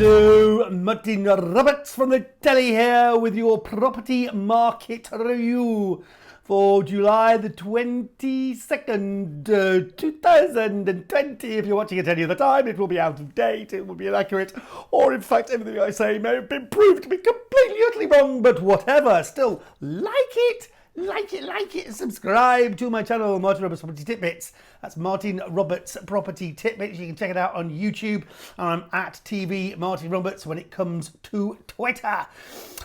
Hello, Martin Roberts from the telly here with your property market review for July the 22nd, 2020. If you're watching at any other time, it will be out of date, it will be inaccurate, or in fact, everything I say may have been proved to be completely, utterly wrong, but whatever. Still, like it, subscribe to my channel, Martin Roberts Property Tidbits. That's Martin Roberts Property Tidbits. You can check it out on YouTube. I'm at TV Martin Roberts when it comes to Twitter.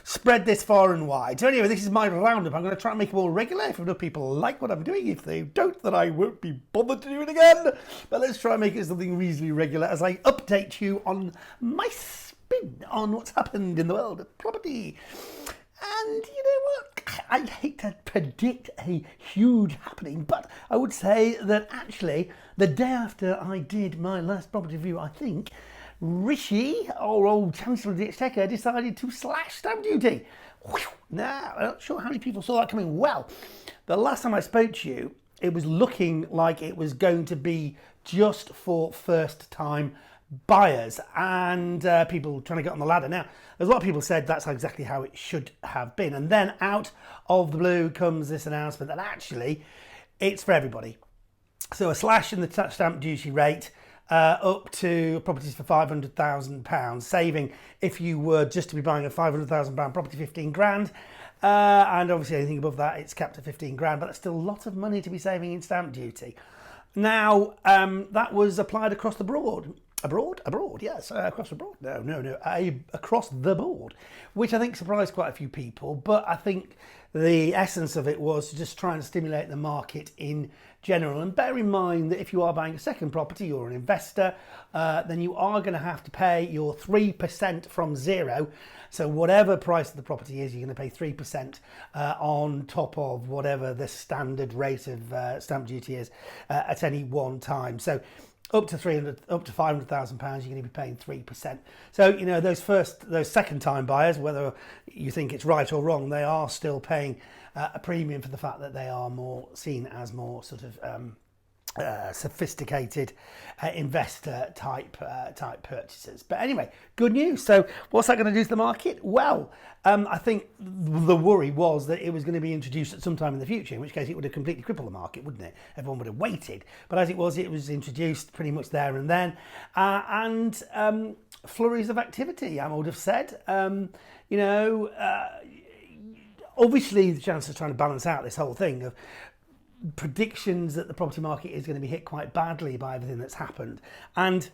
Spread this far and wide. So anyway, this is my roundup. I'm going to try and make it more regular. If enough people like what I'm doing, if they don't, then I won't be bothered to do it again. But let's try and make it something reasonably regular as I update you on my spin on what's happened in the world of property. And you know what? I hate to predict a huge happening, but I would say that actually the day after I did my last property review, I think Rishi, our old Chancellor of the Exchequer, decided to slash stamp duty. Now, I'm not sure how many people saw that coming. Well, the last time I spoke to you, it was looking like it was going to be just for first-time buyers and people trying to get on the ladder. Now, there's a lot of people said that's exactly how it should have been. And then out of the blue comes this announcement that actually it's for everybody. So a slash in the stamp duty rate up to properties for £500,000, saving if you were just to be buying a £500,000 property, 15 grand. And obviously anything above that, it's capped at 15 grand, but that's still a lot of money to be saving in stamp duty. Now, that was applied across the board. Across the board. Across the board, which I think surprised quite a few people. But I think the essence of it was to just try and stimulate the market in general. And bear in mind that if you are buying a second property, you're an investor, then you are going to have to pay your 3% from zero. So whatever price of the property is, you're going to pay 3% on top of whatever the standard rate of stamp duty is at any one time. So up to £500,000, you're going to be paying 3%. So you know those second-time buyers, whether you think it's right or wrong, they are still paying a premium for the fact that they are more seen as more sort of sophisticated investor type purchases. But anyway, good news. So what's that going to do to the market? Well, I think the worry was that it was going to be introduced at some time in the future, in which case it would have completely crippled the market, wouldn't it? Everyone would have waited. But as it was introduced pretty much there and then. And flurries of activity, I would have said. Obviously the Chancellor's trying to balance out this whole thing of predictions that the property market is going to be hit quite badly by everything that's happened. And,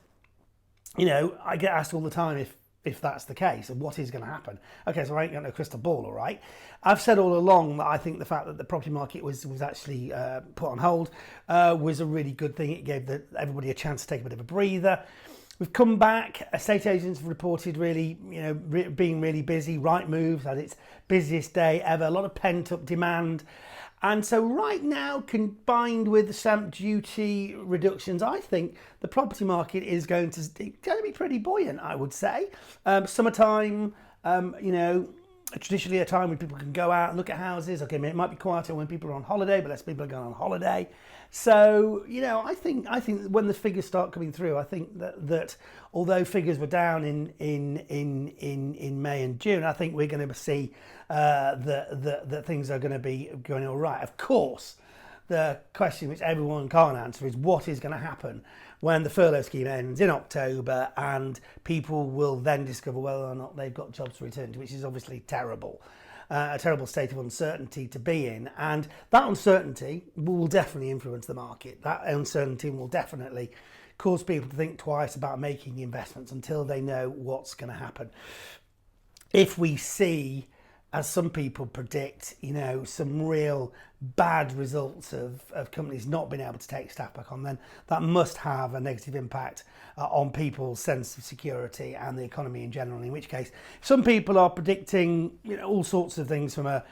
you know, I get asked all the time if that's the case and what is going to happen. Okay, so I ain't got no crystal ball, all right? I've said all along that I think the fact that the property market was actually put on hold was a really good thing. It gave everybody a chance to take a bit of a breather. We've come back. Estate agents have reported really, being really busy. Rightmove had its busiest day ever. A lot of pent-up demand. And so right now, combined with the stamp duty reductions, I think the property market is going to be pretty buoyant, I would say. Summertime, traditionally a time when people can go out and look at houses. Okay, it might be quieter when people are on holiday, but less people are going on holiday. So, I think when the figures start coming through, I think that although figures were down in May and June, I think we're going to see that things are going to be going all right. Of course, the question which everyone can't answer is what is going to happen when the furlough scheme ends in October and people will then discover whether or not they've got jobs to return to, which is obviously terrible. A terrible state of uncertainty to be in, and that uncertainty will definitely influence the market. That uncertainty will definitely cause people to think twice about making investments until they know what's going to happen. If we see, as some people predict, some real bad results of companies not being able to take staff back on, then that must have a negative impact on people's sense of security and the economy in general, in which case some people are predicting all sorts of things from a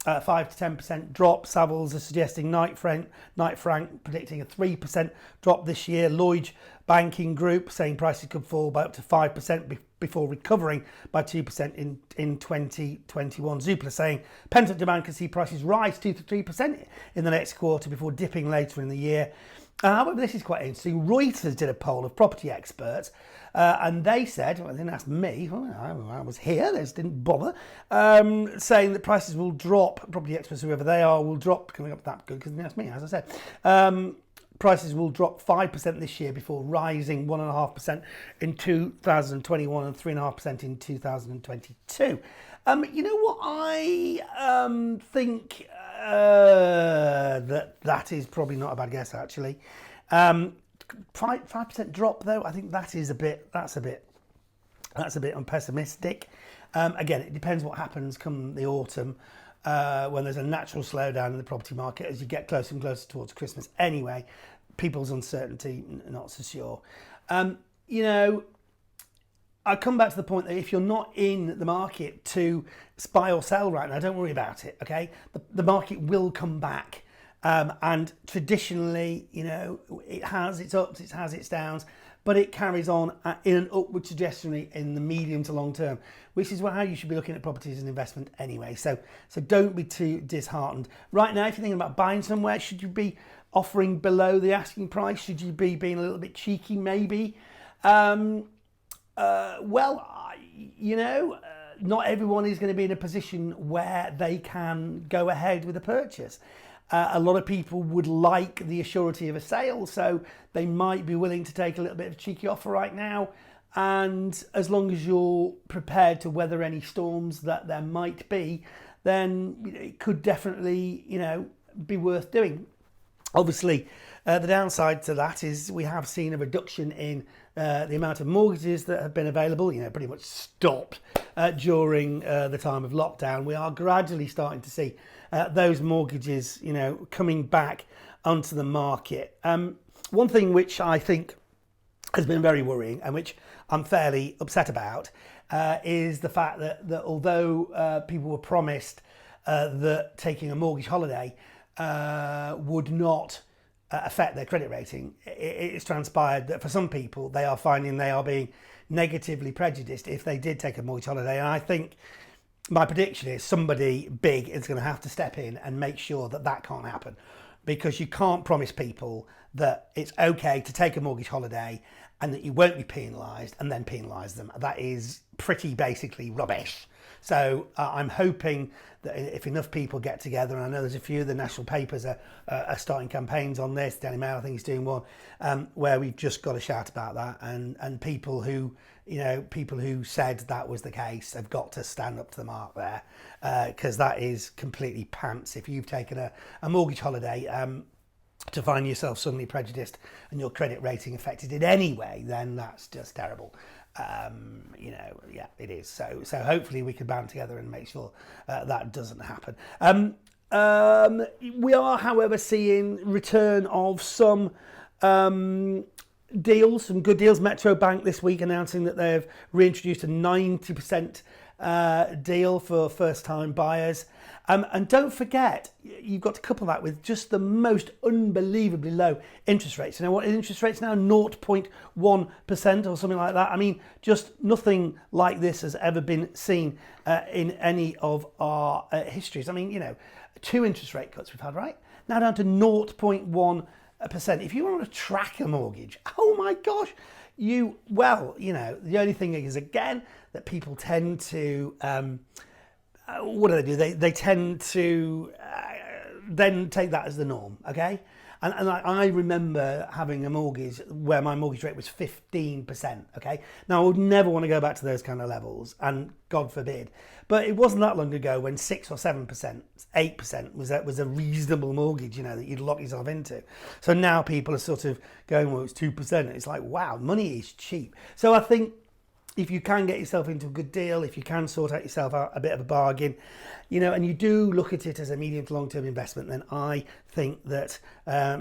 5 to 10% drop. Savills are suggesting Knight Frank predicting a 3% drop this year. Lloyds Banking Group saying prices could fall by up to 5% before recovering by 2% in 2021. Zoopla saying pent-up demand can see prices rise 2 to 3% in the next quarter before dipping later in the year. However, this is quite interesting. Reuters did a poll of property experts, and they said, well, they didn't ask me, I was here, they just didn't bother, saying that prices will drop, property experts, whoever they are, will drop, coming up that good, because they didn't ask me, as I said. Prices will drop 5% this year before rising 1.5% in 2021 and 3.5% in 2022. You know what? I think that is probably not a bad guess, actually. 5% drop, though, I think that's a bit unpessimistic. Again, it depends what happens come the autumn. When there's a natural slowdown in the property market as you get closer and closer towards Christmas anyway, people's uncertainty, not so sure. You know, I come back to the point that if you're not in the market to buy or sell right now, don't worry about it, okay? The market will come back. And traditionally, you know, it has its ups, it has its downs, but it carries on in an upward trajectory in the medium to long term, which is how you should be looking at property as an investment anyway. So don't be too disheartened. Right now, if you're thinking about buying somewhere, should you be offering below the asking price? Should you be being a little bit cheeky, maybe? You know, not everyone is going to be in a position where they can go ahead with a purchase. A lot of people would like the assurity of a sale, so they might be willing to take a little bit of a cheeky offer right now. And as long as you're prepared to weather any storms that there might be, then it could definitely, you know, be worth doing. Obviously, the downside to that is we have seen a reduction in the amount of mortgages that have been available, you know, pretty much stopped during the time of lockdown. We are gradually starting to see those mortgages, you know, coming back onto the market. One thing which I think has been very worrying and which I'm fairly upset about is the fact that although people were promised that taking a mortgage holiday would not affect their credit rating, it's transpired that for some people they are finding they are being negatively prejudiced if they did take a mortgage holiday. And I think my prediction is somebody big is going to have to step in and make sure that that can't happen, because you can't promise people that it's okay to take a mortgage holiday and that you won't be penalised and then penalise them. That is pretty basically rubbish. So I'm hoping that if enough people get together, and I know there's a few, the national papers are starting campaigns on this. Daily Mail, I think, is doing one, where we've just got to shout about that, and people who, you know, people who said that was the case have got to stand up to the mark there, because that is completely pants. If you've taken a mortgage holiday to find yourself suddenly prejudiced and your credit rating affected in any way, then that's just terrible. You know, yeah, it is. So hopefully we can band together and make sure that doesn't happen. We are, however, seeing return of some deals, some good deals. Metro Bank this week announcing that they've reintroduced a 90% deal for first-time buyers. And don't forget, you've got to couple that with just the most unbelievably low interest rates. You know what interest rates now? 0.1% or something like that. I mean, just nothing like this has ever been seen in any of our histories. I mean, you know, 2 interest rate cuts we've had, right? Now down to 0.1%. If you want to track a mortgage, oh my gosh, you know, the only thing is, again, that people tend to... what do? They tend to then take that as the norm, okay? And I remember having a mortgage where my mortgage rate was 15%, okay? Now, I would never want to go back to those kind of levels, and God forbid. But it wasn't that long ago when 6 or 7%, 8% was a reasonable mortgage, you know, that you'd lock yourself into. So now people are sort of going, well, it's 2%. It's like, wow, money is cheap. So I think if you can get yourself into a good deal, if you can sort out yourself out a bit of a bargain, you know, and you do look at it as a medium to long-term investment, then I think that,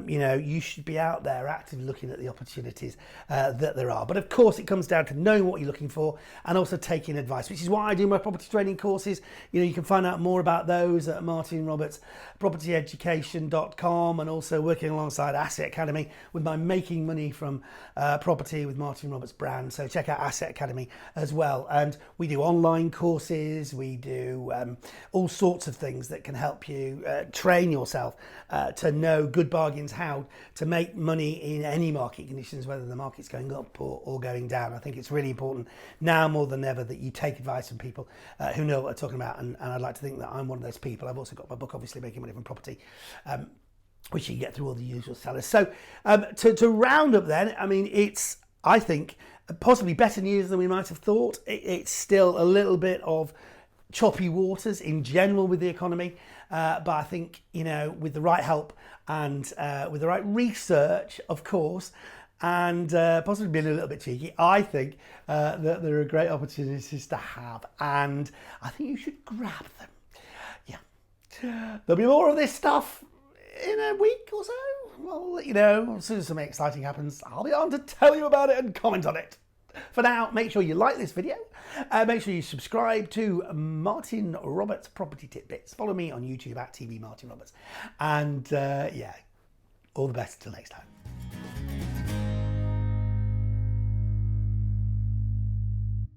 you know, you should be out there actively looking at the opportunities that there are. But of course, it comes down to knowing what you're looking for and also taking advice, which is why I do my property training courses. You know, you can find out more about those at Martin Roberts propertyeducation.com, and also working alongside Asset Academy with my Making Money from Property with Martin Roberts brand. So check out Asset Academy economy as well. And we do online courses, we do all sorts of things that can help you train yourself to know good bargains, how to make money in any market conditions, whether the market's going up or going down. I think it's really important now more than ever that you take advice from people who know what they're talking about, and I'd like to think that I'm one of those people. I've also got my book, obviously, Making Money from Property, which you can get through all the usual sellers. So to round up then, I mean, it's, I think, possibly better news than we might have thought. It's still a little bit of choppy waters in general with the economy, but I think, you know, with the right help and with the right research, of course, and possibly being a little bit cheeky, I think that there are great opportunities to have, and I think you should grab them. Yeah, there'll be more of this stuff in a week or so. I'll let you know as soon as something exciting happens. I'll be on to tell you about it and comment on it. For now, make sure you like this video. Make sure you subscribe to Martin Roberts Property Tidbits. Follow me on YouTube at TV Martin Roberts. And yeah, all the best until next time.